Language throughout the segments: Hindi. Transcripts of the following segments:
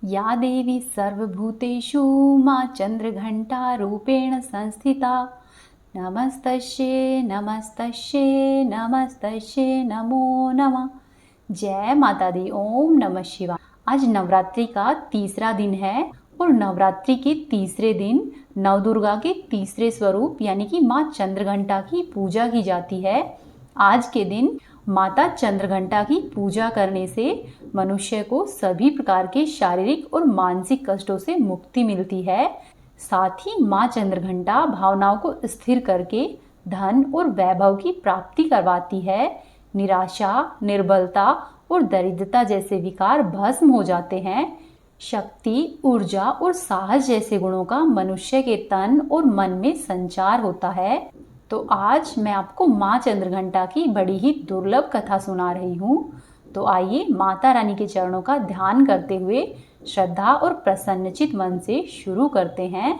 या देवी सर्वभूतेषु माँ चंद्रघंटा रूपेण संस्थिता नमस्तस्ये नमस्तस्ये नमस्तस्ये नमो नमः। जय माता दी। ओम नमः शिवाय। आज नवरात्रि का तीसरा दिन है और नवरात्रि के तीसरे दिन नवदुर्गा के तीसरे स्वरूप यानी कि माँ चंद्रघंटा की पूजा की जाती है। आज के दिन माता चंद्रघंटा की पूजा करने से मनुष्य को सभी प्रकार के शारीरिक और मानसिक कष्टों से मुक्ति मिलती है। साथ ही माँ चंद्रघंटा भावनाओं को स्थिर करके धन और वैभव की प्राप्ति करवाती है। निराशा, निर्बलता और दरिद्रता जैसे विकार भस्म हो जाते हैं। शक्ति, ऊर्जा और साहस जैसे गुणों का मनुष्य के तन और मन में संचार होता है। तो आज मैं आपको माँ चंद्रघंटा की बड़ी ही दुर्लभ कथा सुना रही हूँ। तो आइए माता रानी के चरणों का ध्यान करते हुए श्रद्धा और प्रसन्नचित मन से शुरू करते हैं।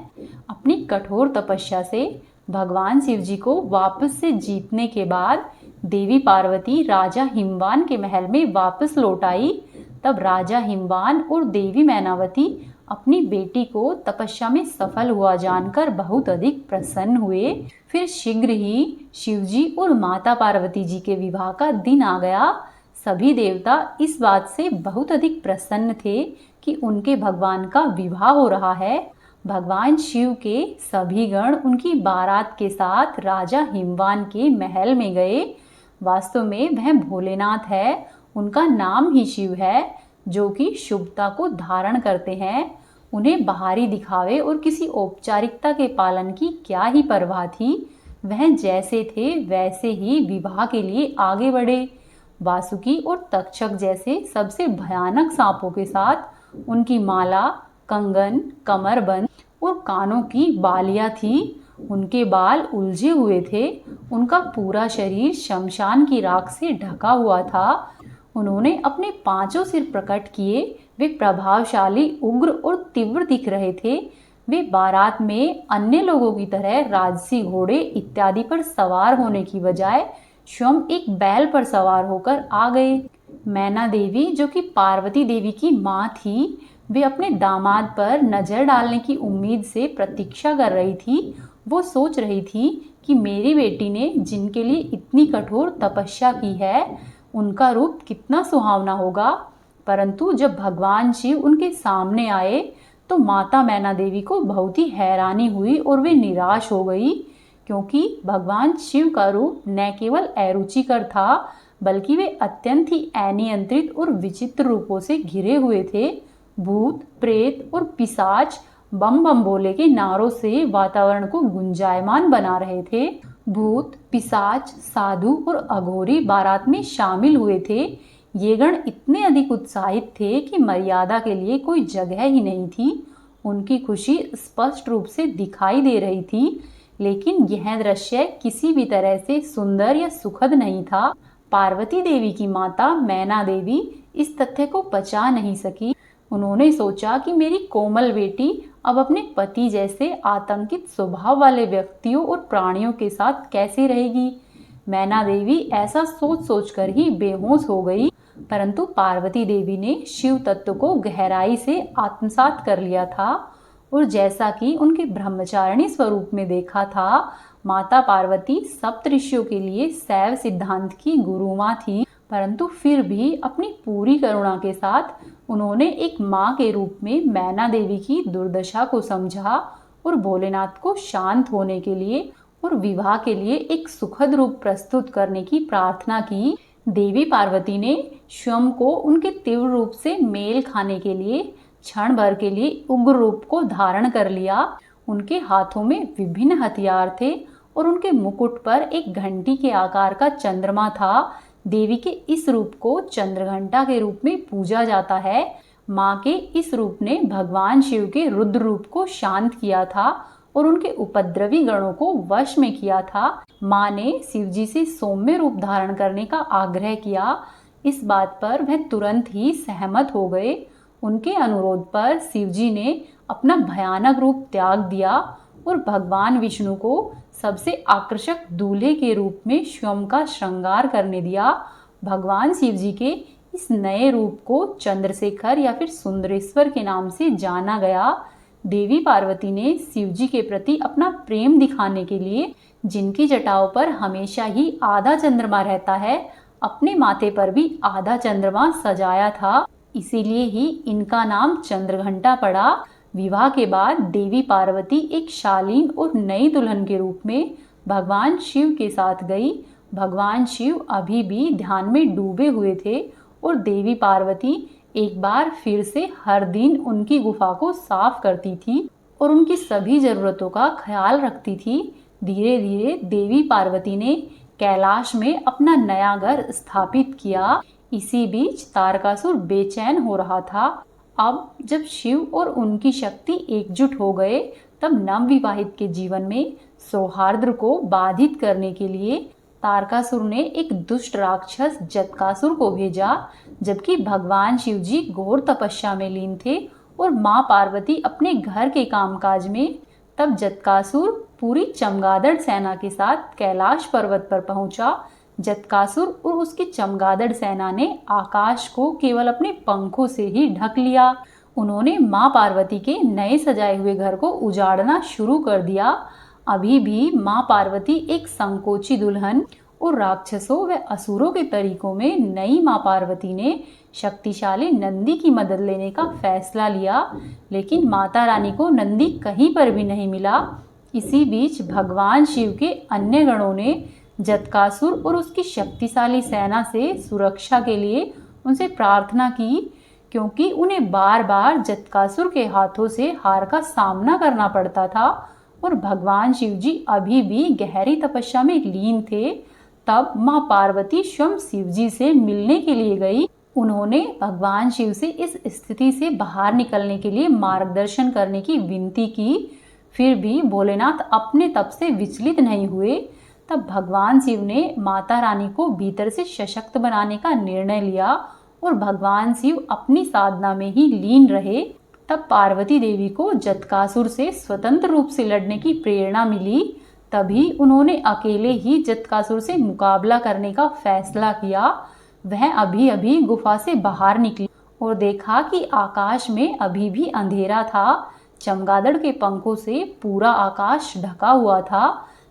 अपनी कठोर तपस्या से भगवान शिव जी को वापस से जीतने के बाद देवी पार्वती राजा हिमवान के महल में वापस लौट आई। तब राजा हिमवान और देवी मैनावती अपनी बेटी को तपस्या में सफल हुआ जानकर बहुत अधिक प्रसन्न हुए। फिर शीघ्र ही शिवजी और माता पार्वती जी के विवाह का दिन आ गया। सभी देवता इस बात से बहुत अधिक प्रसन्न थे कि उनके भगवान का विवाह हो रहा है। भगवान शिव के सभी गण उनकी बारात के साथ राजा हिमवान के महल में गए। वास्तव में वह भोलेनाथ है, उनका नाम ही शिव है, जो कि शुभता को धारण करते हैं। उन्हें बाहरी दिखावे और किसी औपचारिकता के पालन की क्या ही परवाह थी। वह जैसे थे वैसे ही विवाह के लिए आगे बढ़े। वासुकी और तक्षक जैसे सबसे भयानक सांपों के साथ उनकी माला, कंगन, कमरबंद और कानों की बालियां थी। उनके बाल उलझे हुए थे। उनका पूरा शरीर शमशान की राख से ढका हुआ था। उन्होंने अपने पांचों सिर प्रकट किए। वे प्रभावशाली, उग्र और तीव्र दिख रहे थे। वे बारात में अन्य लोगों की तरह राजसी घोड़े इत्यादि पर सवार होने की बजाय स्वयं एक बैल पर सवार होकर आ गए। मैना देवी, जो कि पार्वती देवी की माँ थी, वे अपने दामाद पर नजर डालने की उम्मीद से प्रतीक्षा कर रही थी। वो सोच रही थी कि मेरी बेटी ने जिनके लिए इतनी कठोर तपस्या की है, उनका रूप कितना सुहावना होगा। परंतु जब भगवान शिव उनके सामने आए तो माता मैना देवी को बहुत ही हैरानी हुई और वे निराश हो गई, क्योंकि भगवान शिव का रूप न केवल अरुचिकर था बल्कि वे अत्यंत ही अनियंत्रित और विचित्र रूपों से घिरे हुए थे। भूत, प्रेत और पिशाच बम बम बोले के नारों से वातावरण को गुंजायमान बना रहे थे। भूत, पिशाच, साधु और अघोरी बारात में शामिल हुए थे। ये गण इतने अधिक उत्साहित थे कि मर्यादा के लिए कोई जगह ही नहीं थी। उनकी खुशी स्पष्ट रूप से दिखाई दे रही थी, लेकिन यह दृश्य किसी भी तरह से सुंदर या सुखद नहीं था। पार्वती देवी की माता मैना देवी इस तथ्य को पचा नहीं सकी। उन्होंने सोचा कि मेरी कोमल बेटी अब अपने पति जैसे आतंकित स्वभाव वाले व्यक्तियों और प्राणियों के साथ कैसे रहेगी। मैना देवी ऐसा सोच सोचकर ही बेहोश हो गई। परंतु पार्वती देवी ने शिव तत्व को गहराई से आत्मसात कर लिया था और जैसा कि उनके ब्रह्मचारिणी स्वरूप में देखा था, माता पार्वती सप्तऋषियों के लिए शैव सिद्धांत की गुरु माँ थी। परंतु फिर भी अपनी पूरी करुणा के साथ उन्होंने एक माँ के रूप में मैना देवी की दुर्दशा को समझा और भोलेनाथ को शांत होने के लिए और विवाह के लिए एक सुखद रूप प्रस्तुत करने की प्रार्थना की। देवी पार्वती ने स्वयं को उनके तीव्र रूप से मेल खाने के लिए क्षण भर के लिए उग्र रूप को धारण कर लिया। उनके हाथों में विभिन्न हथियार थे और उनके मुकुट पर एक घंटी के आकार का चंद्रमा था। देवी के इस रूप को चंद्रघंटा के रूप में पूजा जाता है। माँ के इस रूप ने भगवान शिव के रुद्र रूप को शांत किया था और उनके उपद्रवी गणों को वश में किया था। माँ ने शिवजी से सौम्य रूप धारण करने का आग्रह किया। इस बात पर वह तुरंत ही सहमत हो गए। उनके अनुरोध पर शिवजी ने अपना भयानक रूप त्याग दिया और भगवान विष्णु को सबसे आकर्षक दूल्हे के रूप में स्वयं का श्रृंगार करने दिया। भगवान शिव जी के इस नए रूप को चंद्रशेखर या फिर सुंदरेश्वर के नाम से जाना गया। देवी पार्वती ने शिव जी के प्रति अपना प्रेम दिखाने के लिए, जिनकी जटाओं पर हमेशा ही आधा चंद्रमा रहता है, अपने माथे पर भी आधा चंद्रमा सजाया था। इसीलिए ही इनका नाम चंद्रघंटा पड़ा। विवाह के बाद देवी पार्वती एक शालीन और नई दुल्हन के रूप में भगवान शिव के साथ गई। भगवान शिव अभी भी ध्यान में डूबे हुए थे और देवी पार्वती एक बार फिर से हर दिन उनकी गुफा को साफ करती थी और उनकी सभी जरूरतों का ख्याल रखती थी। धीरे धीरे देवी पार्वती ने कैलाश में अपना नया घर स्थापित किया। इसी बीच तारकासुर बेचैन हो रहा था। अब जब शिव और उनकी शक्ति एकजुट हो गए, तब नवविवाहित के जीवन में सौहार्द को बाधित करने के लिए तारकासुर ने एक दुष्ट राक्षस जटकासुर को भेजा। जबकि भगवान शिव जी घोर तपस्या में लीन थे और माँ पार्वती अपने घर के कामकाज में, तब जटकासुर पूरी चमगादड़ सेना के साथ कैलाश पर्वत पर पहुंचा। जटकासुर और उसकी चमगादड़ सेना ने आकाश को केवल अपने पंखों से ही ढक लिया। उन्होंने माँ पार्वती के नए सजाए हुए घर को उजाड़ना शुरू कर दिया। अभी भी माँ पार्वती एक संकोची दुल्हन और राक्षसों व असुरों के तरीकों में नई माँ पार्वती ने शक्तिशाली नंदी की मदद लेने का फैसला लिया, लेकिन माता रानी को नंदी कहीं पर भी नहीं मिला। इसी बीच भगवान शिव के अन्य गणों ने जटकासुर और उसकी शक्तिशाली सेना से सुरक्षा के लिए उनसे प्रार्थना की, क्योंकि उन्हें बार बार जटकासुर के हाथों से हार का सामना करना पड़ता था और भगवान शिव जी अभी भी गहरी तपस्या में लीन थे। तब माँ पार्वती स्वयं शिव जी से मिलने के लिए गई। उन्होंने भगवान शिव से इस स्थिति से बाहर निकलने के लिए मार्गदर्शन करने की विनती की। फिर भी भोलेनाथ अपने तप से विचलित नहीं हुए। तब भगवान शिव ने माता रानी को भीतर से सशक्त बनाने का निर्णय लिया और भगवान शिव अपनी साधना में ही लीन रहे। तब पार्वती देवी को जटकासुर से स्वतंत्र रूप से लड़ने की प्रेरणा मिली। तभी उन्होंने अकेले ही जटकासुर से मुकाबला करने का फैसला किया। वह अभी अभी गुफा से बाहर निकली और देखा कि आकाश में अभी भी अंधेरा था। चमगादड़ के पंखों से पूरा आकाश ढका हुआ था।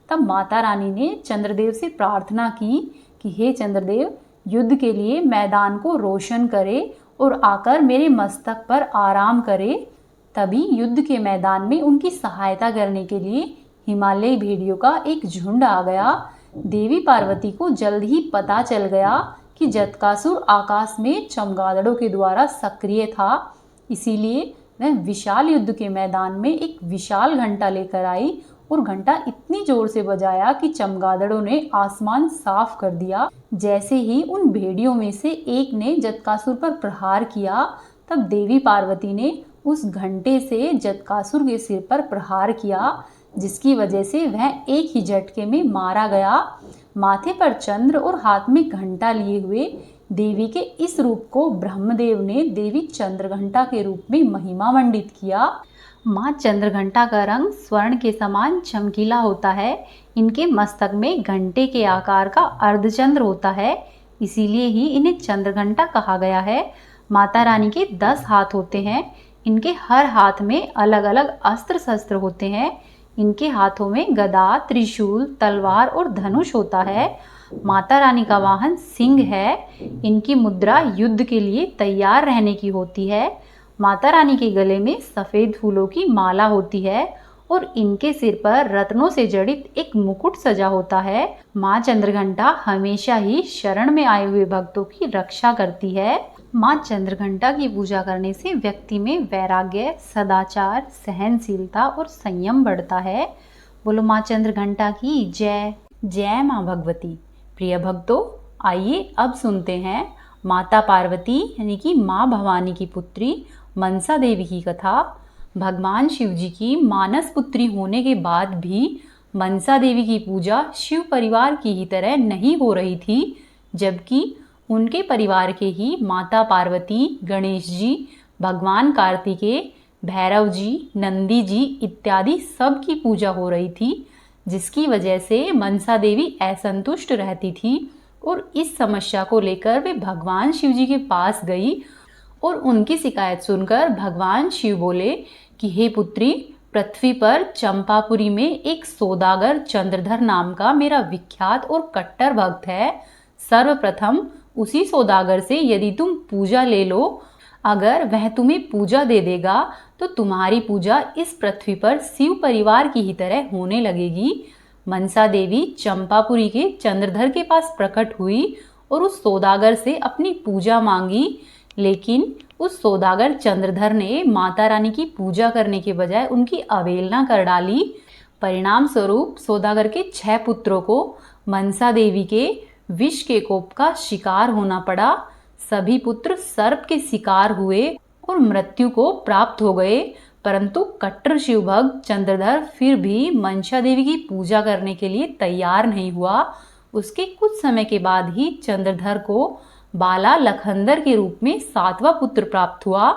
तब माता रानी ने चंद्रदेव से प्रार्थना की कि हे चंद्रदेव, युद्ध के लिए मैदान को रोशन करे और आकर मेरे मस्तक पर आराम करे। तभी युद्ध के मैदान में उनकी सहायता करने के लिए हिमालयी भेड़ियों का एक झुंड आ गया। देवी पार्वती को जल्द ही पता चल गया कि जटकासुर आकाश में चमगादड़ों के द्वारा सक्रिय था। इसीलिए वह विशाल युद्ध के मैदान में एक विशाल घंटा लेकर आई और घंटा इतनी जोर से बजाया कि चमगादड़ों ने आसमान साफ कर दिया। जैसे ही उन भेड़ियों में से एक ने जटकासुर पर प्रहार किया, तब देवी पार्वती ने उस घंटे से जटकासुर के सिर पर प्रहार किया, जिसकी वजह से वह एक ही झटके में मारा गया। माथे पर चंद्र और हाथ में घंटा लिए हुए देवी के इस रूप को ब्रह्मदेव ने देवी चंद्रघंटा के रूप में महिमा मंडित किया। माँ चंद्रघंटा का रंग स्वर्ण के समान चमकीला होता है। इनके मस्तक में घंटे के आकार का अर्धचंद्र होता है, इसीलिए ही इन्हें चंद्रघंटा कहा गया है। माता रानी के 10 हाथ होते हैं। इनके हर हाथ में अलग अलग अस्त्र शस्त्र होते हैं। इनके हाथों में गदा, त्रिशूल, तलवार और धनुष होता है। माता रानी का वाहन सिंह है। इनकी मुद्रा युद्ध के लिए तैयार रहने की होती है। माता रानी के गले में सफेद फूलों की माला होती है और इनके सिर पर रत्नों से जड़ित एक मुकुट सजा होता है। माँ चंद्रघंटा हमेशा ही शरण में आए हुए भक्तों की रक्षा करती है। माँ चंद्रघंटा की पूजा करने से व्यक्ति में वैराग्य, सदाचार, सहनशीलता और संयम बढ़ता है। बोलो माँ चंद्रघंटा की जय। जय माँ भगवती। प्रिय भक्तों, आइए अब सुनते हैं माता पार्वती यानी कि माँ भवानी की पुत्री मनसा देवी की कथा। भगवान शिव जी की मानस पुत्री होने के बाद भी मनसा देवी की पूजा शिव परिवार की ही तरह नहीं हो रही थी, जबकि उनके परिवार के ही माता पार्वती, गणेश जी, भगवान कार्तिकेय, भैरव जी, नंदी जी इत्यादि सब की पूजा हो रही थी, जिसकी वजह से मनसा देवी असंतुष्ट रहती थी और इस समस्या को लेकर वे भगवान शिव जी के पास गई और उनकी शिकायत सुनकर भगवान शिव बोले कि हे पुत्री, पृथ्वी पर चंपापुरी में एक सौदागर चंद्रधर नाम का मेरा विख्यात और कट्टर भक्त है। सर्वप्रथम उसी सौदागर से यदि तुम पूजा ले लो, अगर वह तुम्हें पूजा दे देगा तो तुम्हारी पूजा इस पृथ्वी पर शिव परिवार की ही तरह होने लगेगी। मनसा देवी चंपापुरी के चंद्रधर के पास प्रकट हुई और उस सौदागर से अपनी पूजा मांगी, लेकिन उस सौदागर चंद्रधर ने माता रानी की पूजा करने के बजाय उनकी अवहेलना कर डाली। परिणाम स्वरूप सौदागर के 6 पुत्रों को मनसा देवी के विष के कोप का शिकार होना पड़ा। सभी पुत्र सर्प के शिकार हुए और मृत्यु को प्राप्त हो गए, परंतु कट्टर शिव भक्त चंद्रधर फिर भी मनसा देवी की पूजा करने के लिए तैयार नहीं हुआ। उसके कुछ समय के बाद ही चंद्रधर को बाला लखंदर के रूप में 7वां पुत्र प्राप्त हुआ।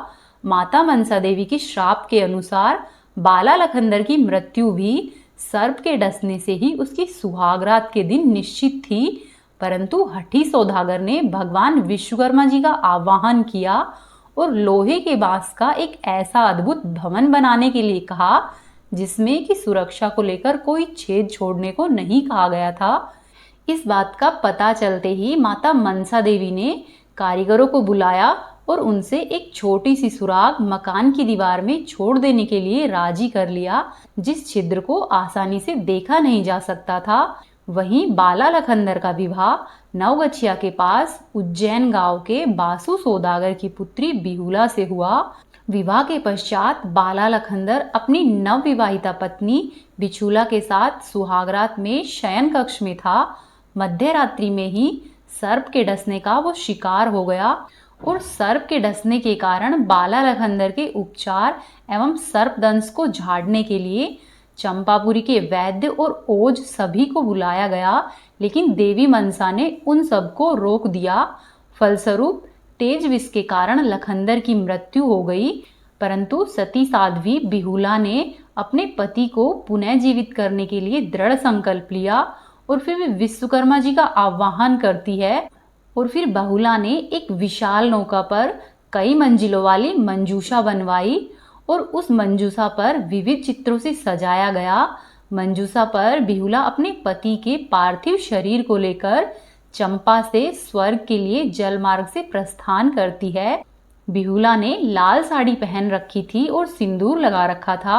माता मनसा देवी के श्राप के अनुसार बाला लखंदर की मृत्यु भी सर्प के डसने से ही उसकी सुहागरात के दिन निश्चित थी, परंतु हठी सौदागर ने भगवान विश्वकर्मा जी का आवाहन किया और लोहे के बांस का एक ऐसा अद्भुत भवन बनाने के लिए कहा जिसमें कि सुरक्षा को लेकर कोई छेद छोड़ने को नहीं कहा गया था। इस बात का पता चलते ही माता मनसा देवी ने कारीगरों को बुलाया और उनसे एक छोटी सी सुराग मकान की दीवार में छोड़ देने के लिए राजी कर लिया, जिस छिद्र को आसानी से देखा नहीं जा सकता था। वहीं बाला लखंदर का विवाह नवगछिया के पास उज्जैन गांव के बासु सौदागर की पुत्री बिहुला से हुआ। विवाह के पश्चात बाला लखंदर अपनी नवविवाहिता पत्नी बिछुला के साथ सुहागरात में शयन कक्ष में था। मध्य रात्रि में ही सर्प के डसने का वो शिकार हो गया और सर्प के डसने के कारण बाला लखंदर के उपचार एवं सर्प दंश को झाड़ने के लिए चंपापुरी के वैद्य और ओझ सभी को बुलाया गया, लेकिन देवी मनसा ने उन सबको रोक दिया। फलस्वरूप तेज विष के कारण लखंदर की मृत्यु हो गई, परंतु सती साध्वी बिहुला ने अपने पति को पुनः जीवित करने के लिए दृढ़ संकल्प लिया और फिर वे विश्वकर्मा जी का आह्वान करती है और फिर बहुला ने एक विशाल नौका पर कई मंजिलों वाली मंजूषा बनवाई और उस मंजूषा पर विविध चित्रों से सजाया गया। मंजूषा पर बिहुला अपने पति के पार्थिव शरीर को लेकर चंपा से स्वर्ग के लिए जल मार्ग से प्रस्थान करती है। बिहुला ने लाल साड़ी पहन रखी थी और सिंदूर लगा रखा था।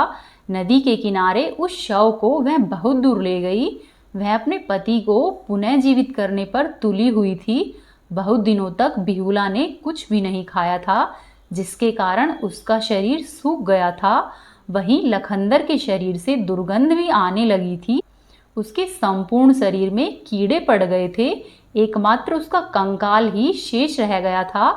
नदी के किनारे उस शव को वह बहुत दूर ले गई। वह अपने पति को पुनः जीवित करने पर तुली हुई थी। बहुत दिनों तक बिहुला ने कुछ भी नहीं खाया था, जिसके कारण उसका शरीर सूख गया था। वहीं लखंदर के शरीर से दुर्गंध भी आने लगी थी। उसके संपूर्ण शरीर में कीड़े पड़ गए थे, एकमात्र उसका कंकाल ही शेष रह गया था।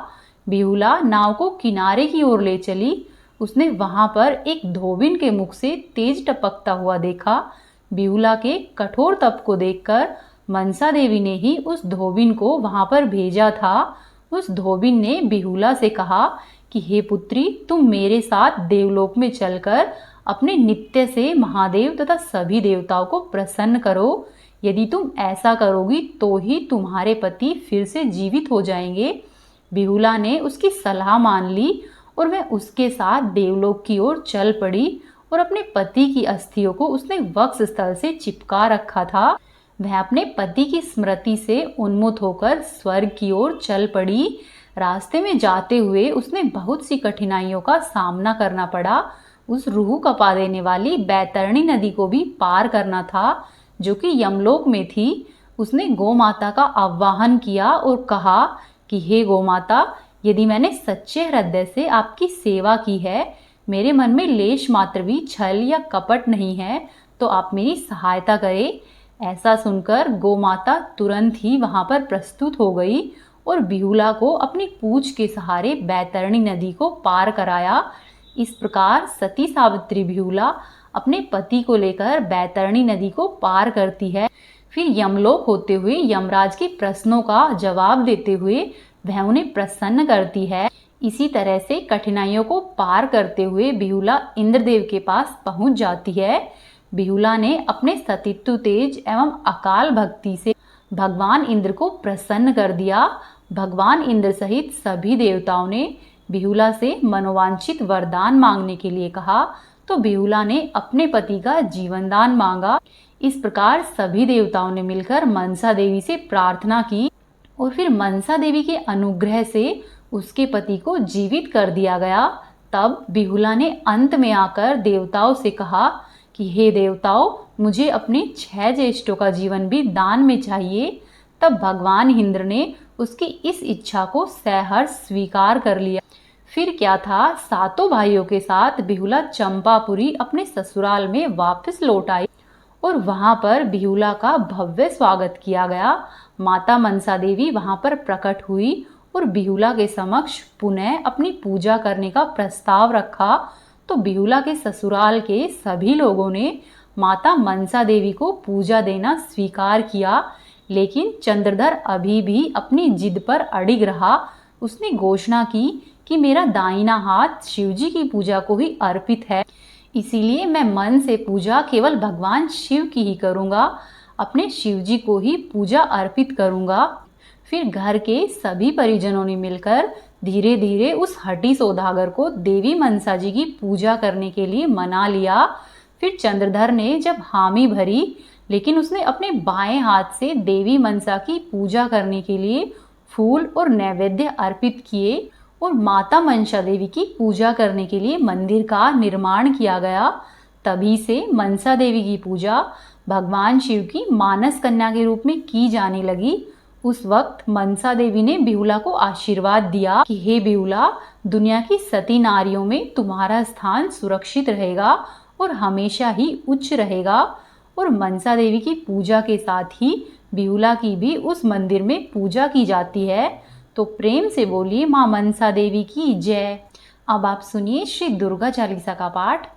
बिहुला नाव को किनारे की ओर ले चली। उसने वहां पर एक धोबिन के मुख से तेज टपकता हुआ देखा। बिहुला के कठोर तप को देखकर मनसा देवी ने ही उस धोबिन को वहां पर भेजा था। उस धोबिन ने बिहुला से कहा कि हे पुत्री, तुम मेरे साथ देवलोक में चलकर अपने नित्य से महादेव तथा सभी देवताओं को प्रसन्न करो। यदि तुम ऐसा करोगी तो ही तुम्हारे पति फिर से जीवित हो जाएंगे। बिहुला ने उसकी सलाह मान ली और वह उसके साथ देवलोक की ओर चल पड़ी और अपने पति की अस्थियों को उसने वक्ष स्थल से चिपका रखा था। वह अपने पति की स्मृति से उन्मुख होकर स्वर्ग की ओर चल पड़ी। रास्ते में जाते हुए उसने बहुत सी कठिनाइयों का सामना करना पड़ा। उस रूह कपा देने वाली बैतरणी नदी को भी पार करना था, जो कि यमलोक में थी। उसने गौ माता का आह्वान किया और कहा कि हे गौ माता, यदि मैंने सच्चे हृदय से आपकी सेवा की है, मेरे मन में लेश मात्र भी छल या कपट नहीं है, तो आप मेरी सहायता करें। ऐसा सुनकर गौ माता तुरंत ही वहां पर प्रस्तुत हो गई और बिहुला को अपनी पूंछ के सहारे बैतरणी नदी को पार कराया। इस प्रकार सती सावित्री बिहुला अपने पति को लेकर बैतरणी नदी को पार करती है। फिर यमलोक होते हुए यमराज के प्रश्नों का जवाब देते हुए वह उन्हें प्रसन्न करती है। इसी तरह से कठिनाइयों को पार करते हुए बिहुला इंद्रदेव के पास पहुंच जाती है। बिहुला ने अपने सतीत्व तेज एवं अकाल भक्ति से भगवान इंद्र को प्रसन्न कर दिया। भगवान इंद्र सहित सभी देवताओं ने बिहुला से मनोवांछित वरदान मांगने के लिए कहा, तो बिहुला ने अपने पति का जीवन दान मांगा। इस प्रकार सभी देवताओं ने मिलकर मनसा देवी से प्रार्थना की और फिर मनसा देवी के अनुग्रह से उसके पति को जीवित कर दिया गया। तब बिहुला ने अंत में आकर देवताओं से कहा कि हे देवताओं, मुझे अपने 6 ज्येष्ठों का जीवन भी दान में चाहिए। तब भगवान इंद्र ने उसकी इस इच्छा को सहर्ष स्वीकार कर लिया। फिर क्या था, सातों भाइयों के साथ बिहुला चंपापुरी अपने ससुराल में वापस लौट आई और वहां पर बिहुला का भव्य स्वागत किया गया। माता मनसा देवी वहां पर प्रकट हुई और बिहुला के समक्ष पुनः अपनी पूजा करने का प्रस्ताव रखा। तो बिहुला के ससुराल के सभी लोगों ने माता मनसा देवी को पूजा देना स्वीकार किया, लेकिन चंद्रधर अभी भी अपनी जिद पर अड़िग रहा। उसने घोषणा की कि मेरा दाहिना हाथ शिवजी की पूजा को ही अर्पित है, इसीलिए मैं मन से पूजा केवल भगवान शिव की ही करूँगा, अपने शिवजी को ही पूजा अर्पित करूँगा। फिर घर के सभी परिजनों ने मिलकर धीरे धीरे उस हठी सौदागर को देवी मनसा जी की पूजा करने के लिए मना लिया। फिर चंद्रधर ने जब हामी भरी, लेकिन उसने अपने बाएं हाथ से देवी मनसा की पूजा करने के लिए फूल और नैवेद्य अर्पित किए और माता मनसा देवी की पूजा करने के लिए मंदिर का निर्माण किया गया। तभी से मनसा देवी की पूजा भगवान शिव की मानस कन्या के रूप में की जाने लगी। उस वक्त मनसा देवी ने बिहुला को आशीर्वाद दिया कि हे बिहुला, दुनिया की सती नारियों में तुम्हारा स्थान सुरक्षित रहेगा और हमेशा ही उच्च रहेगा। और मनसा देवी की पूजा के साथ ही बिहुला की भी उस मंदिर में पूजा की जाती है। तो प्रेम से बोलिए माँ मनसा देवी की जय। अब आप सुनिए श्री दुर्गा चालीसा का पाठ।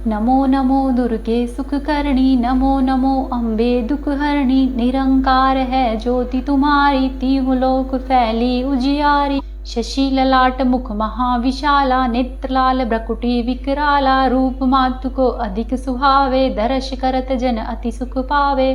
नमो नमो दुर्गे सुख करणी, नमो नमो अम्बे दुख हरणी। निरंकार है ज्योति तुम्हारी, तीहु लोक फैली उजियारी। शशि ललाट मुख महाविशाला, नेत्र लाल भ्रकुटी विकराला। रूप मातु को अधिक सुहावे, दर्श करत जन अति सुख पावे।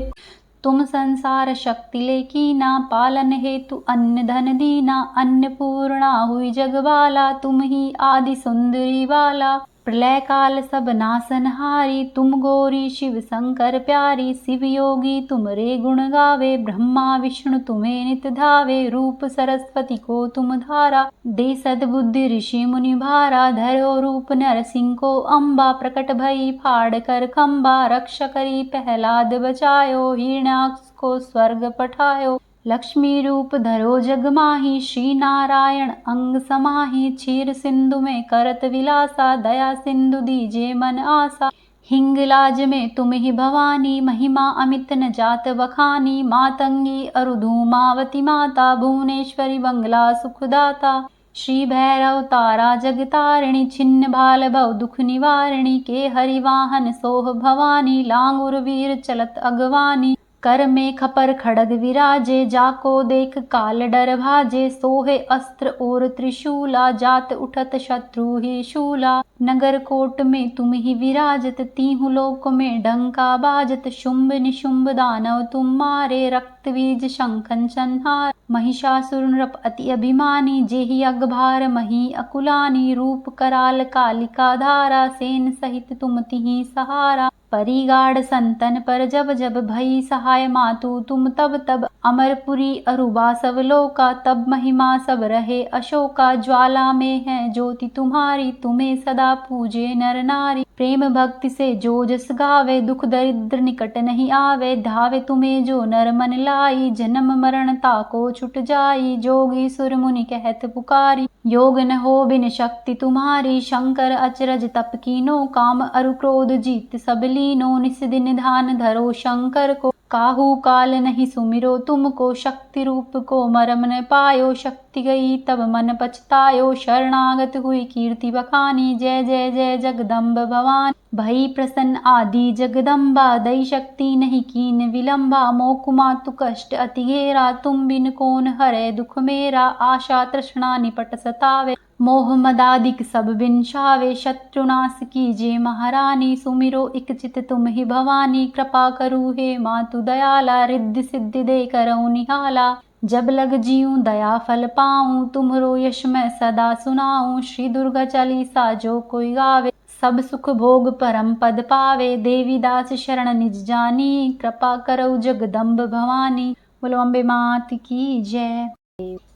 तुम संसार शक्ति लेकीना, पालन हेतु अन्न धन दीना। अन्नपूर्णा हुई जगबाला, तुम ही आदि सुंदरी बाला। प्रलय काल सब नासनहारी, तुम गौरी शिव शंकर प्यारी। शिव योगी तुम रे गुण गावे, ब्रह्मा विष्णु तुम्हें नित धावे। रूप सरस्वती को तुम धारा, दे सद्बुद्धि ऋषि मुनि भारा। धरो रूप नरसिंह को अम्बा, प्रकट भई फाड़ कर खम्बा। रक्षा करी प्रहलाद बचायो, हिरण्याक्ष को स्वर्ग पठायो। लक्ष्मी रूप धरो जग माही, श्री नारायण अंग समाही। क्षीर सिंधु में करत विलासा, दया सिंधु दीजे मन आसा। हिंगलाज में तुम ही भवानी, महिमा अमित न जात बखानी। मातंगी अरु धूमावती माता, भुवनेश्वरी बंगला सुखदाता। श्री भैरव तारा जगतारिणी, छिन्न भाल भव दुख निवारिणी। के हरिवाहन सोह भवानी, लांगुर वीर चलत अगवानी। कर में खपर खड़ग विराजे, जाको देख काल डर भाजे। सोहे अस्त्र और त्रिशूला, जात उठत शत्रु ही शूला। नगर कोट में तुम ही विराजत, तीहु लोक में डंका बाजत। शुंभ निशुंभ दानव तुम मारे, रक्त बीज शंखन संहार। महिषासुर नृप अति अभिमानी, जेहि अगभार मही अकुलानी। रूप कराल कालिका धारा, सेन सहित तुम तिहि सहारा। परिगाढ़ संतन पर जब जब, भई सहाय मातु तुम तब तब। अमरपुरी अरुबा सब लोका, तब महिमा सब रहे अशोका। ज्वाला में है ज्योति तुम्हारी, तुम्हें सदा पूजे नर नारी। प्रेम भक्ति से जो जस गावे, दुख दरिद्र निकट नहीं आवे। धावे तुम्हें जो नर मन लाई, जन्म मरण ताको छुट जाई। जोगी सुर मुनि कहत पुकारी, योग न हो बिन शक्ति तुम्हारी। शंकर अचरज तप कीनो, काम अरु क्रोध जीत सब लीनो। निस दिन ध्यान धरो शंकर को, काहू काल नहीं सुमिरो तुमको। शक्ति रूप को मरम न पायो, शक्ति शक्ति गई, तब मन पछतायो, शरणागत हुई कीर्ति बखानी। जय जय जय जगदम्ब भवानी, भई प्रसन्न आदि जगदम्बा। दई शक्ति नहीं कीन विलंबा, मोकुमा तु कष्ट अति घेरा। तुम बिन कौन हरे दुख मेरा, आशा तृष्णा निपट सतावे। मोह मदादिक सब बिनशावे, शत्रुनाश कीजे महारानी। सुमिरो इक चित तुम ही भवानी, कृपा करु हे मातु दयाला। रिद्धि सिद्धि दे करऊँ निहाला, जब लग जीऊँ दया फल पाऊँ। तुमरो यश मैं सदा सुनाऊँ, श्री दुर्गा चालीसा जो कोई गावे। सब सुख भोग परम पद पावे, देवी दास शरण निज जानी। कृपा करऊ जगदम्ब भवानी, बोलो अम्बे मात की जय।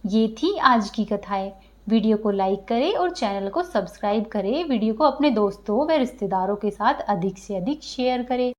ये थी आज की कथाएं। वीडियो को लाइक करें और चैनल को सब्सक्राइब करें। वीडियो को अपने दोस्तों व रिश्तेदारों के साथ अधिक से अधिक शेयर करें।